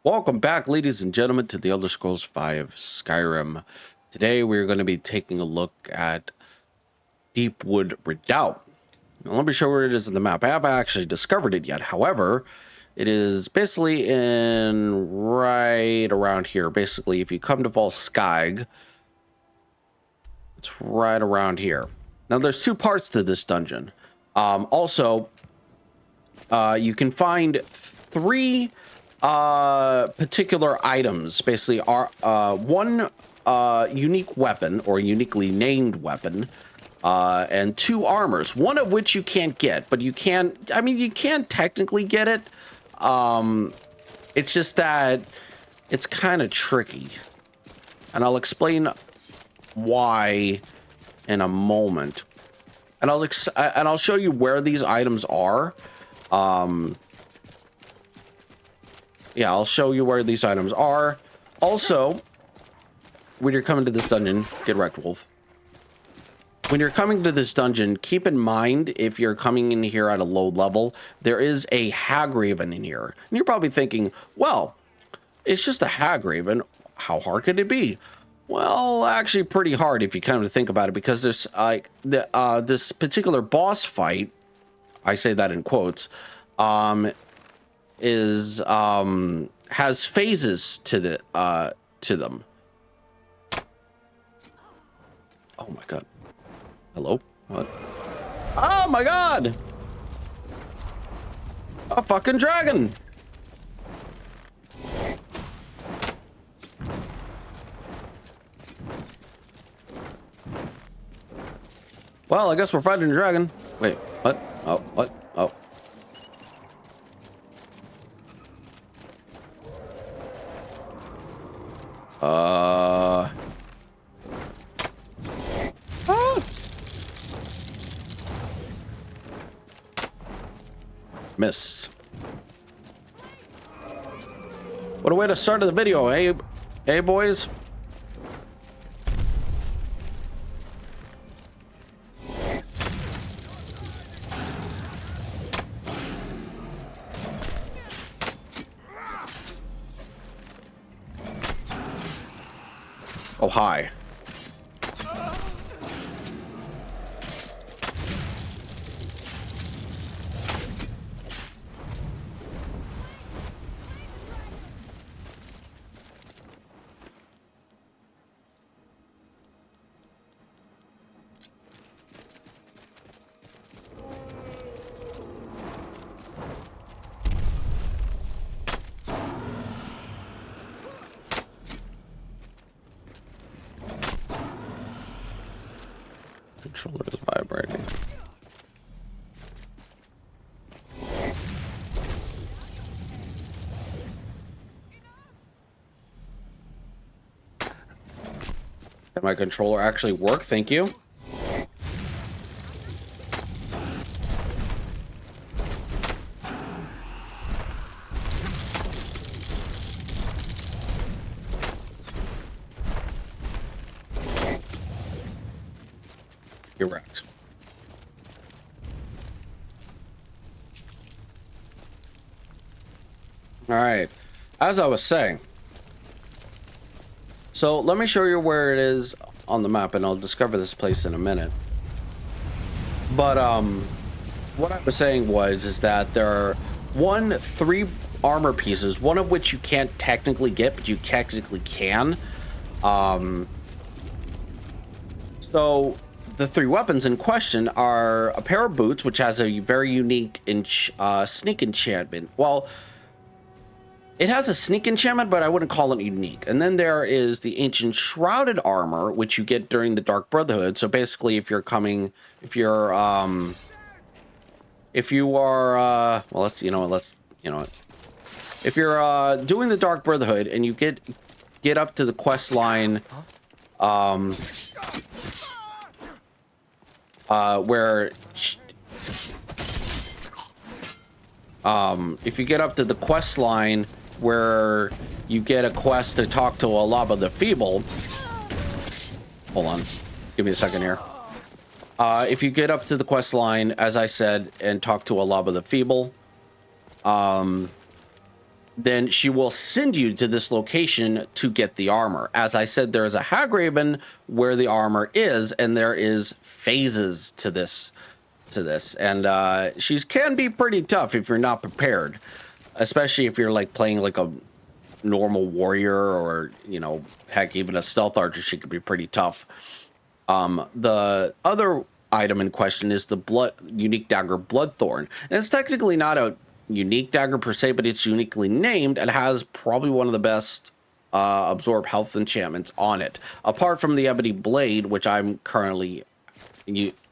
Welcome back, ladies and gentlemen, to the Elder Scrolls V Skyrim. Today we're going to be taking a look at Deepwood Redoubt. Now, let me show where it is on the map. I haven't actually discovered it yet. However, it is basically in right around here. Basically, if you come to Volskag, it's right around here. Now, there's two parts to this dungeon. You can find three particular items, basically are one unique weapon or uniquely named weapon, and two armors, one of which you can't get, but you can, you can technically get it. It's just that it's kind of tricky, and I'll explain why in a moment, and I'll show you where these items are. Yeah, I'll show you where these items are. Also, when you're coming to this dungeon, get wrecked, Wolf. When you're coming to this dungeon, keep in mind, if you're coming in here at a low level, there is a Hagraven in here. And you're probably thinking, well, it's just a Hagraven. How hard could it be? Well, actually pretty hard if you come to think about it, because there's this particular boss fight, I say that in quotes, has phases to them. Oh my god. Hello? What? Oh my god! A fucking dragon! Well, I guess we're fighting a dragon. Wait, what? Oh, what? Oh. Ah. Missed. What a way to start the video, hey boys. Oh, hi. Controller is vibrating. Did my controller actually work? Thank you. Correct. All right, as I was saying, so let me show you where it is on the map, and I'll discover this place in a minute. But what I was saying is that there are three armor pieces, one of which you can't technically get, but you technically can. So the three weapons in question are a pair of boots, which has a very unique sneak enchantment. Well, it has a sneak enchantment, but I wouldn't call it unique. And then there is the ancient shrouded armor, which you get during the Dark Brotherhood. So basically, if you are, well, if you're doing the Dark Brotherhood and you get up to the quest line, if you get up to the quest line where you get a quest to talk to Alaba the Feeble, hold on, give me a second here. If you get up to the quest line, as I said, and talk to Alaba the Feeble, then she will send you to this location to get the armor. As I said, there is a Hagraven where the armor is, and there is phases to this. And she can be pretty tough if you're not prepared, especially if you're like playing like a normal warrior, or you know, heck, even a stealth archer. She could be pretty tough. The other item in question is the unique dagger Bloodthorn, and it's technically not a unique dagger per se, but it's uniquely named and has probably one of the best absorb health enchantments on it, apart from the ebony blade, which I'm currently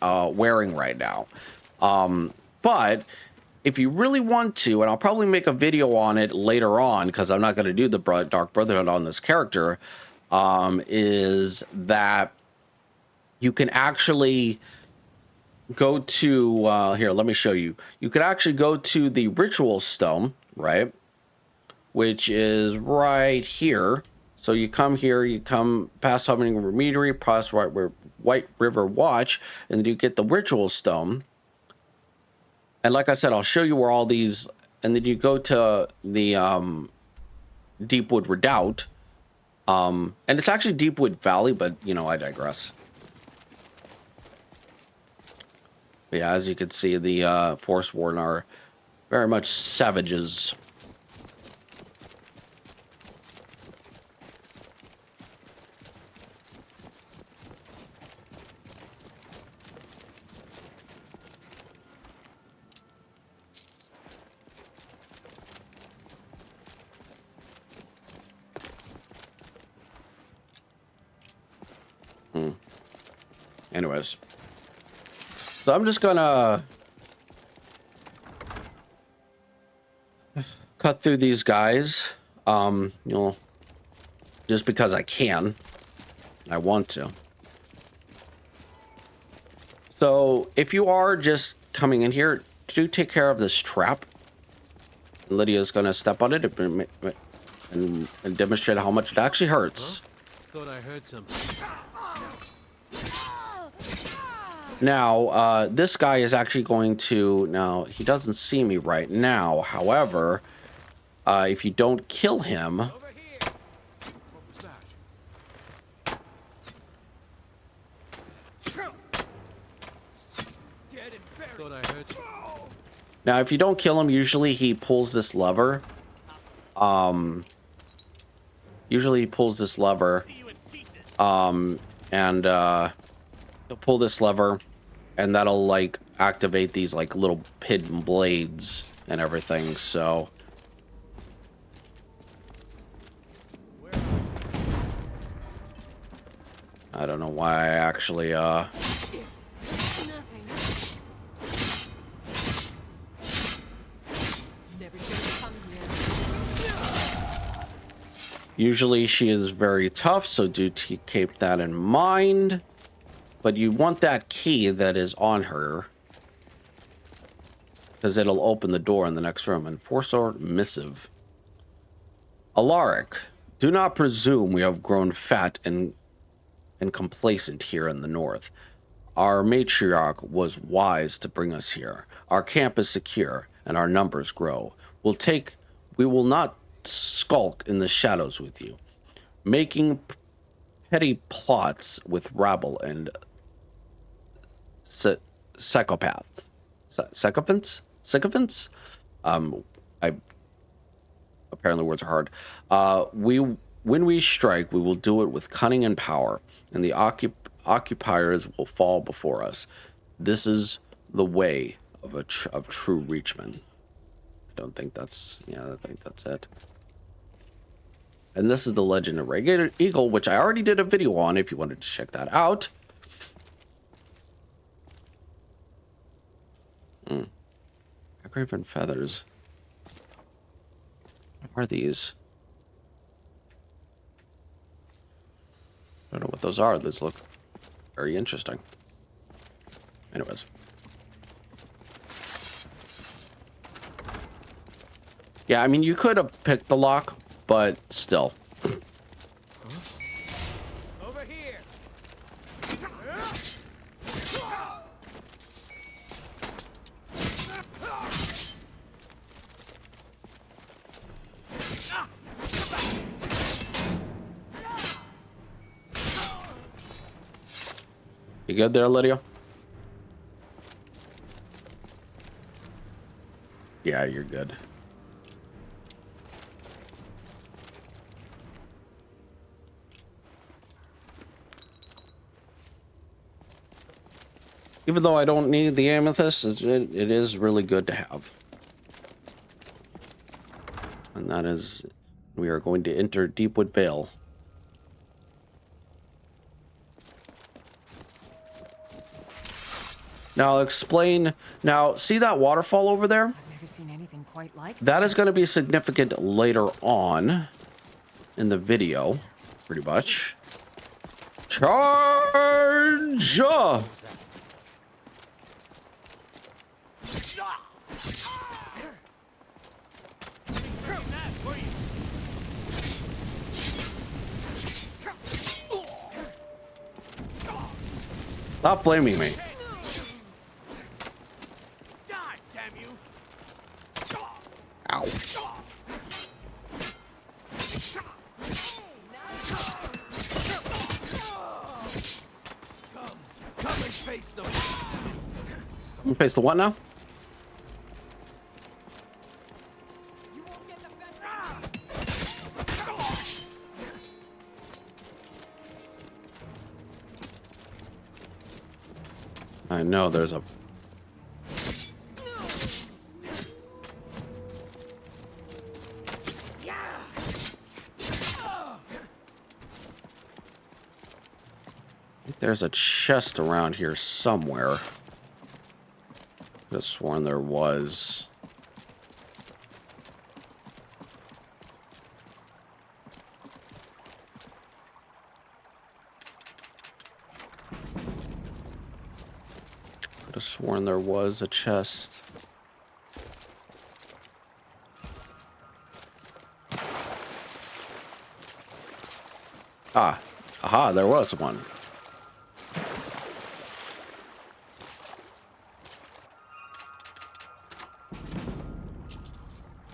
wearing right now. But if you really want to, and I'll probably make a video on it later on, because I'm not going to do the Dark Brotherhood on this character, is that you can actually go to, here, let me show you. You could actually go to the Ritual Stone, right? Which is right here. So you come here, you come past Summoning Remediary, past White River Watch, and then you get the Ritual Stone. And like I said, I'll show you where all these, and then you go to the Deepwood Redoubt. And it's actually Deepwood Valley, but, you know, I digress. But yeah, as you can see, the Forsworn are very much savages. Anyways. So I'm just gonna cut through these guys, you know, just because I can. I want to. So if you are just coming in here, do take care of this trap. Lydia's gonna step on it and demonstrate how much it actually hurts. Huh? Thought I heard something. Now, this guy is actually going to... Now, he doesn't see me right now. However, if you don't kill him... Over here. What was that? Dead and buried. Thought I heard something. Now, if you don't kill him, usually he pulls this lever. Usually he pulls this lever. And he'll pull this lever. And that'll, like, activate these, like, little hidden blades and everything, so... I don't know why I actually, It's nothing. Never should have come here. Usually she is very tough, so do keep that in mind. But you want that key that is on her, because it'll open the door in the next room. And Forsword Missive. Alaric, do not presume we have grown fat and complacent here in the north. Our matriarch was wise to bring us here. Our camp is secure, and our numbers grow. We will not skulk in the shadows with you, making petty plots with rabble and psychopaths. Sycophants? Apparently words are hard. When we strike, we will do it with cunning and power, and the occupiers will fall before us. This is the way of true reachmen. I don't think that's... Yeah, I think that's it. And this is the Legend of Red Eagle, which I already did a video on if you wanted to check that out. Graven feathers. What are these? I don't know what those are. These look very interesting. Anyways. Yeah, I mean, you could have picked the lock, but still. Over here. You good there, Lydia? Yeah, you're good. Even though I don't need the amethyst, it is really good to have. And that is, we are going to enter Deepwood Vale. Now I'll explain. Now, see that waterfall over there? I've never seen anything quite like That is going to be significant later on in the video, pretty much. Charge! Stop blaming me. Die, damn you! Ow. Come and face them. Face the what now? You won't get the best. I know there's a... There's a chest around here somewhere. Could have sworn there was. Could have sworn there was a chest. Ah, aha, there was one.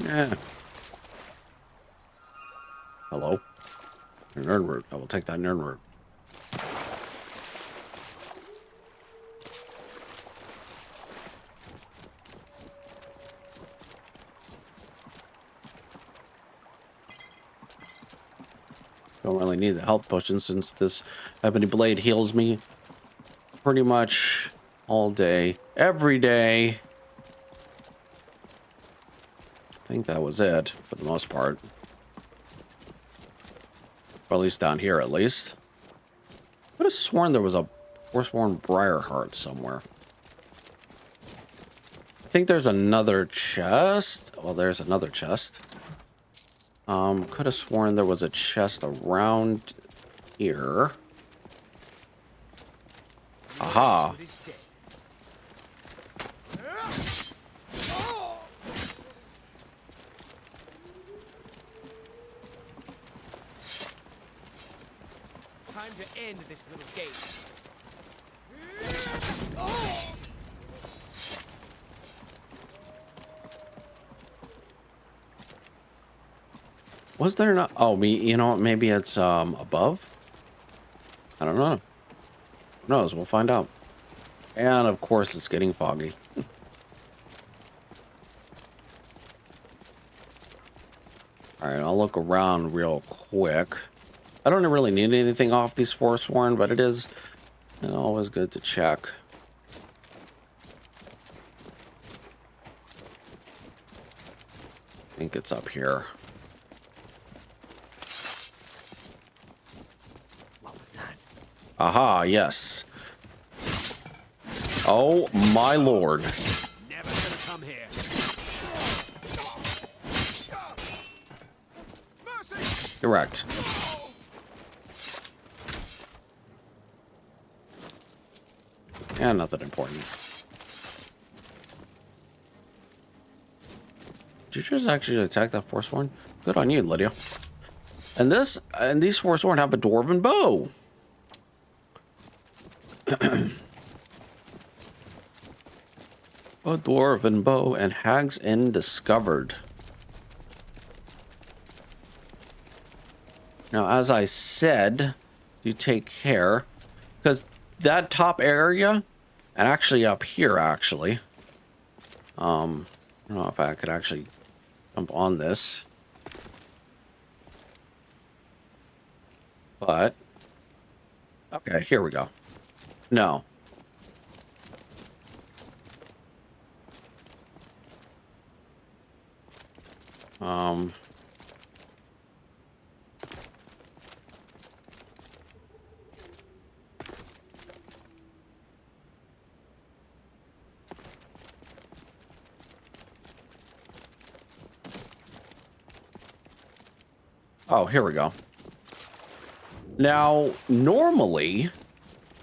Yeah. Hello. Nerd root. I will take that nerd root. Don't really need the health potion since this ebony blade heals me pretty much all day, every day. I think that was it for the most part. Or at least down here, at least. I would have sworn there was a Forsworn Briar Heart somewhere. I think there's another chest. Well, there's another chest. Could have sworn there was a chest around here. Aha. Time to end this little game. Was there not? Oh, me. You know what? Maybe it's above. I don't know. Who knows? We'll find out. And of course, it's getting foggy. All right, I'll look around real quick. I don't really need anything off these Forsworn, but it is always good to check. I think it's up here. What was that? Aha, yes. Oh, my lord. Never gonna come here. Mercy! Correct. Yeah, nothing important. Did you just actually attack that Forsworn? Good on you, Lydia. And these Forsworn have a dwarven bow. A dwarven bow and Hag's Inn discovered. Now, as I said, you take care, because that top area, and actually up here, actually. I don't know if I could actually jump on this. But, okay, here we go. No. Oh, here we go. Now, normally,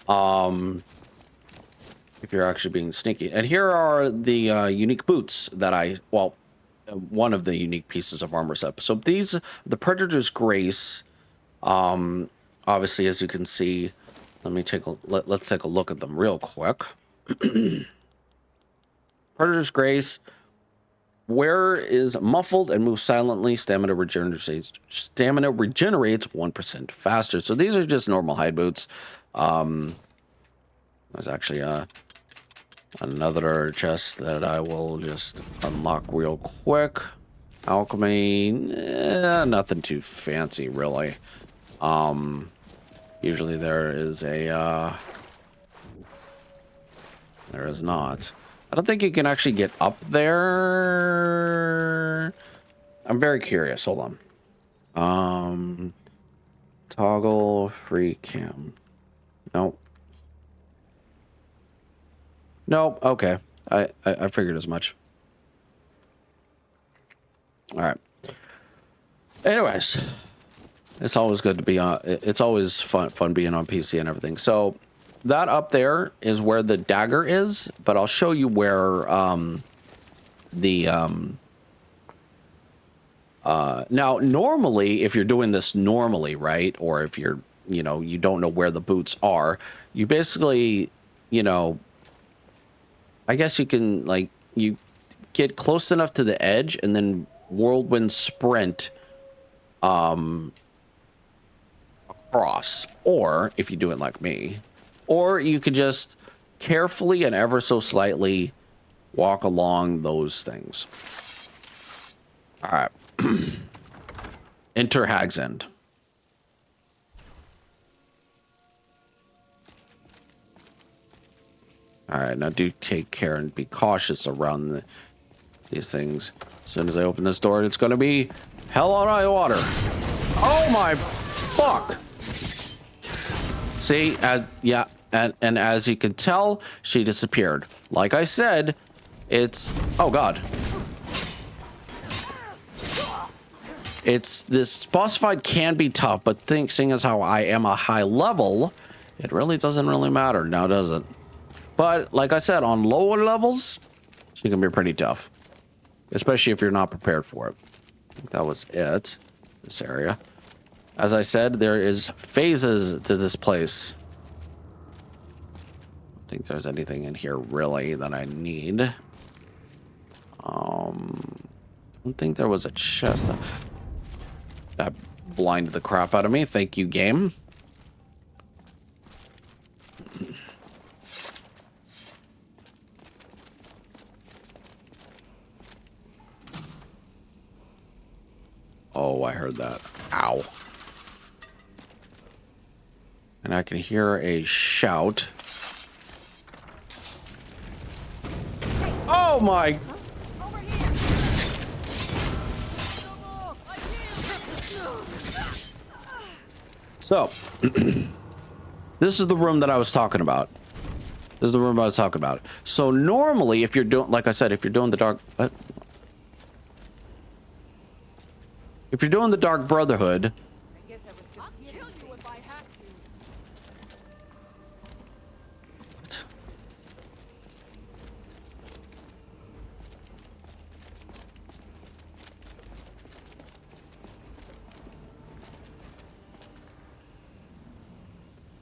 if you're actually being sneaky, and here are the unique boots that one of the unique pieces of armor set. So these, the Predator's Grace, obviously, as you can see, let's take a look at them real quick. Predator's Grace. Wearer is muffled and moves silently. Stamina regenerates 1% faster. So these are just normal hide boots. There's actually another chest that I will just unlock real quick. Alchemy, nothing too fancy really. Usually there is not. I don't think you can actually get up there. I'm very curious. Hold on. Toggle free cam. Nope. Nope. Okay. I figured as much. All right. Anyways, it's always good to be on. It's always fun being on PC and everything. So that up there is where the dagger is, but I'll show you where now normally if you're doing this normally, right, or if you're, you know, you don't know where the boots are, you basically, you know, I guess you can, like, you get close enough to the edge and then whirlwind sprint across, or if you do it like me, or you could just carefully and ever so slightly walk along those things. All right. Enter Hag's End. All right, now do take care and be cautious around these things. As soon as I open this door, it's going to be hell on high water. Oh my fuck! See, yeah, and as you can tell, she disappeared. Like I said, it's, oh god. This boss fight can be tough, but seeing as how I am a high level, it really doesn't really matter now, does it? But like I said, on lower levels, she can be pretty tough, especially if you're not prepared for it. I think that was it. This area. As I said, there is phases to this place. I don't think there's anything in here really that I need. I don't think there was a chest. That blinded the crap out of me. Thank you, game. Oh, I heard that. Ow. And I can hear a shout. Oh my! Over here. So, this is the room that I was talking about. This is the room I was talking about. So normally, if you're doing, like I said, if you're doing the dark, what? If you're doing the Dark Brotherhood, I guess I was just I'll kill you if I have to. what?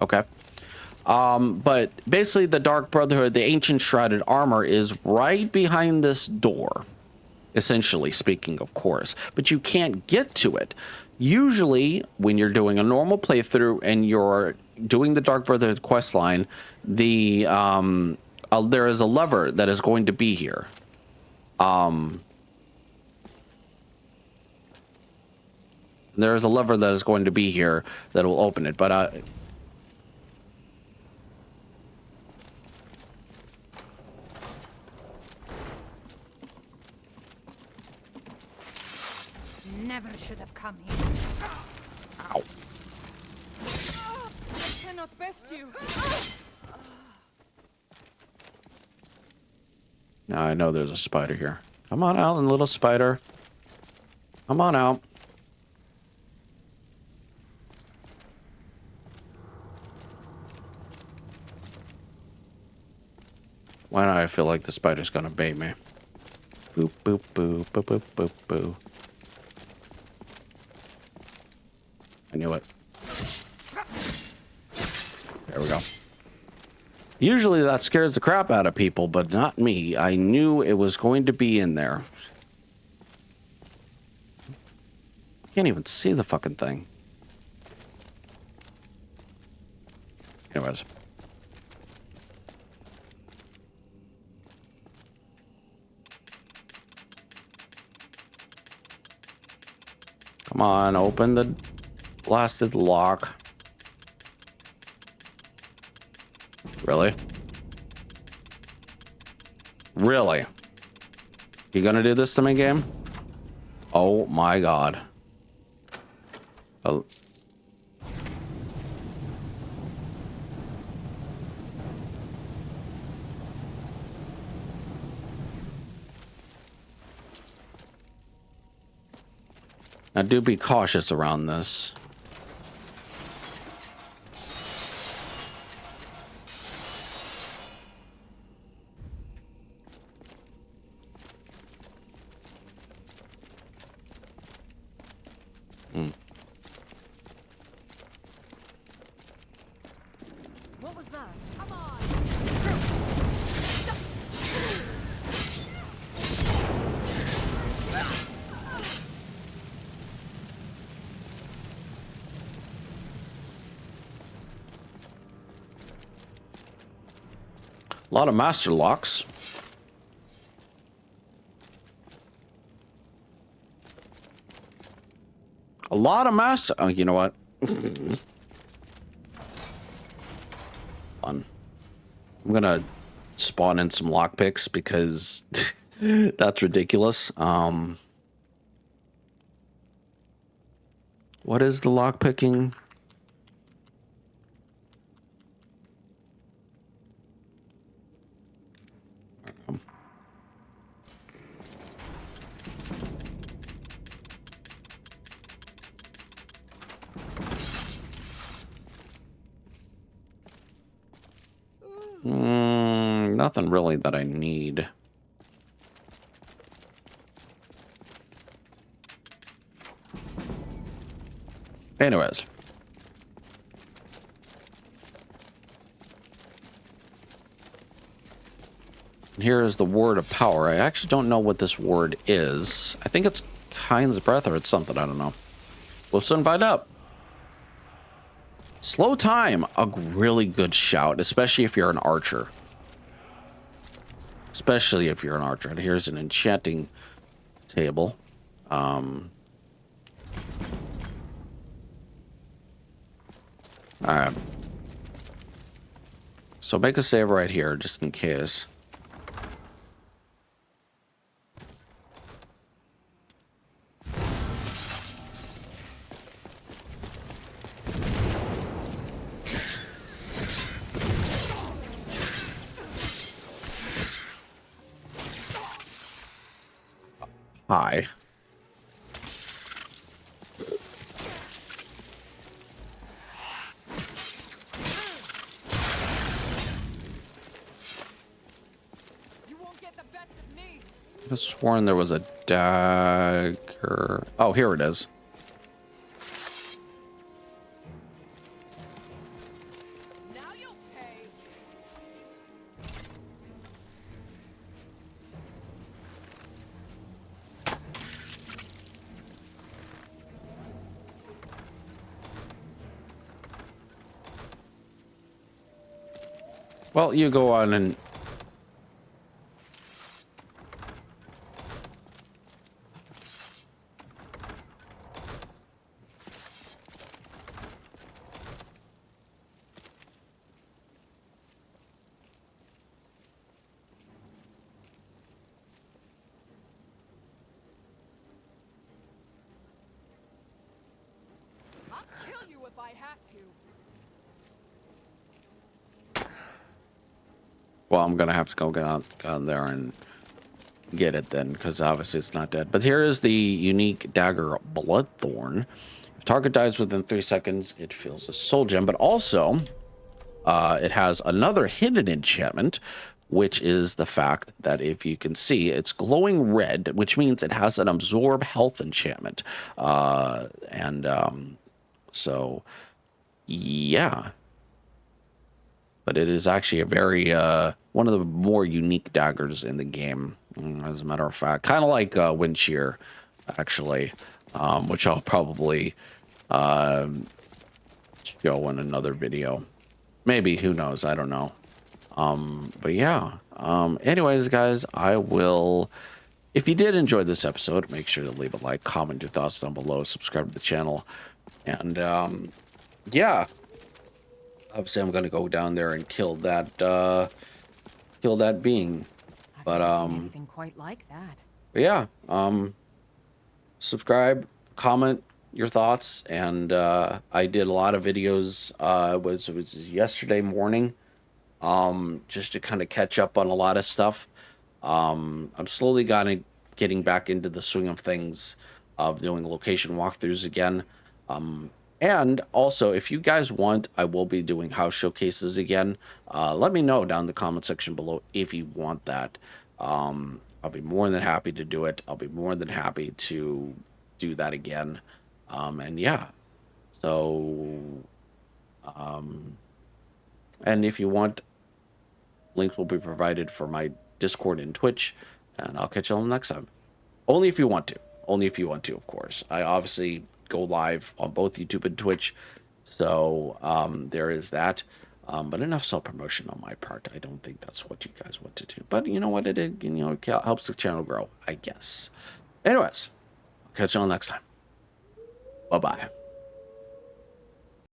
Okay. But basically the Dark Brotherhood, the ancient shrouded armor is right behind this door. Essentially speaking, of course, but you can't get to it. Usually when you're doing a normal playthrough and you're doing the Dark Brotherhood quest line, there is a lever that is going to be here. There is a lever that is going to be here that will open it, but Never should have come here. ow. I cannot best you. Now I know there's a spider here. Come on out, little spider. Come on out. Why do I feel like the spider's gonna bait me? Boop, boop, boop, boop, boop, boop, boop. I knew it. There we go. Usually that scares the crap out of people, but not me. I knew it was going to be in there. Can't even see the fucking thing. Anyways. Come on, open the blasted lock. Really? Really? You gonna do this to me, game? Oh my god. Oh. Now do be cautious around this. What was that? Come on. A lot of master locks. A lot of master. Oh, you know what? Fun. I'm gonna spawn in some lockpicks because that's ridiculous. What is the lockpicking? Nothing really that I need. Anyways. Here is the word of power. I actually don't know what this word is. I think it's Kind's breath or it's something. I don't know. We'll soon find out. Slow time. A really good shout, especially if you're an archer. Especially if you're an archer. And here's an enchanting table. Alright. So make a save right here, just in case. Hi. You won't get the best of me. I could have sworn there was a dagger. Oh, here it is. Now you'll pay. Well, you go on and... I'll kill you if I have to. Well, I'm going to have to go get on there and get it then, because obviously it's not dead. But here is the unique dagger Bloodthorn. If target dies within 3 seconds, it fills a soul gem. But also, it has another hidden enchantment, which is the fact that if you can see, it's glowing red, which means it has an absorb health enchantment. So, yeah. But it is actually a very, one of the more unique daggers in the game, as a matter of fact. Kind of like Wind Shear, actually, which I'll probably show in another video. Maybe, who knows, I don't know. But yeah, anyways, guys, I will... If you did enjoy this episode, make sure to leave a like, comment your thoughts down below, subscribe to the channel, and yeah, obviously I'm gonna go down there and kill that being. I've never seen anything quite like that. But yeah, subscribe, comment your thoughts, and I did a lot of videos. It was yesterday morning, just to kind of catch up on a lot of stuff. I'm slowly getting back into the swing of things, of doing location walkthroughs again. And also, if you guys want, I will be doing house showcases again. Let me know down in the comment section below if you want that. I'll be more than happy to do it. I'll be more than happy to do that again. And yeah, so, and if you want, links will be provided for my Discord and Twitch, and I'll catch you all next time. Only if you want to. Only if you want to, of course. I obviously go live on both YouTube and Twitch, so there is that. But enough self-promotion on my part. I don't think that's what you guys want to do. But you know what? It helps the channel grow, I guess. Anyways, I'll catch you all next time. Bye-bye.